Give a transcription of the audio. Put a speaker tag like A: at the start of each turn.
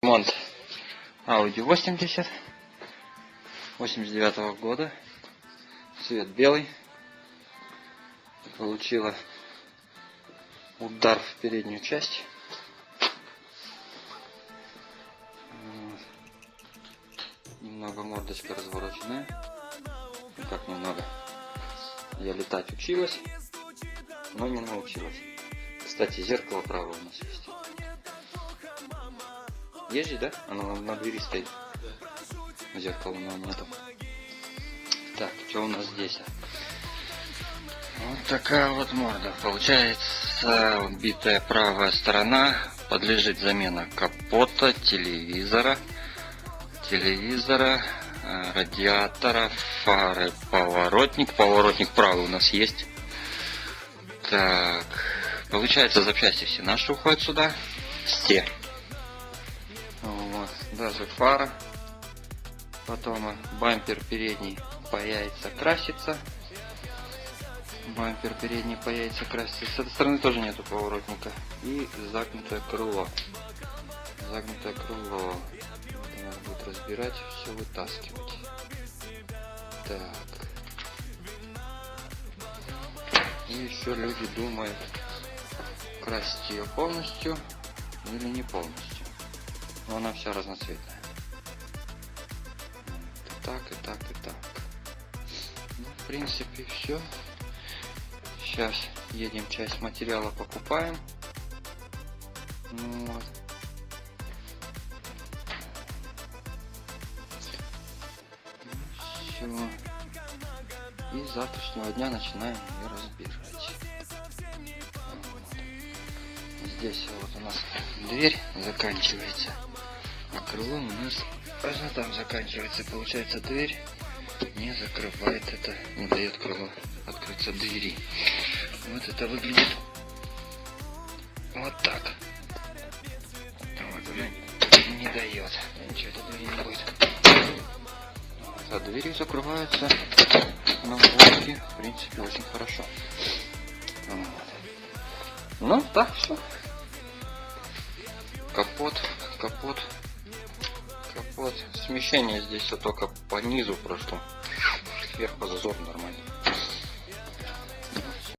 A: Ремонт Audi 80 89-го года, цвет белый, получила удар в переднюю часть. Немного мордочка развороченная, ну как немного, я летать училась, но не научилась. Кстати, зеркало правое у нас есть. Есть же, да? Оно на двери стоит. Зеркала у него нету. Так, что у нас здесь? Вот такая вот морда. Получается, битая правая сторона. Подлежит замена капота, телевизора, радиатора, фары, поворотник. Поворотник правый у нас есть. Так, получается, запчасти все наши уходят сюда. Все. Вот, даже фара. Потом бампер передний появится, красится. Бампер передний появится, красится. С этой стороны тоже нету поворотника. И загнутое крыло. Загнутое крыло. Это надо будет разбирать, все вытаскивать. Так. И еще люди думают, красить ее полностью или не полностью. Но она вся разноцветная. Так и так и так. Ну, в принципе, все. Сейчас едем, часть материала покупаем. Ну, вот. Все. И с завтрашнего дня начинаем ее разбирать. Вот. Здесь вот у нас дверь заканчивается. А крыло у нас аж там заканчивается. Получается, дверь не закрывает это, не дает крыло открыться двери. Вот это выглядит вот так. Вот, не дает. Ничего, этой двери не будет. Вот, а двери закрываются на блоке, в принципе, очень хорошо. Вот. Ну, так все. Капот. Смещение здесь все только по низу прошло. Сверху зазор нормально.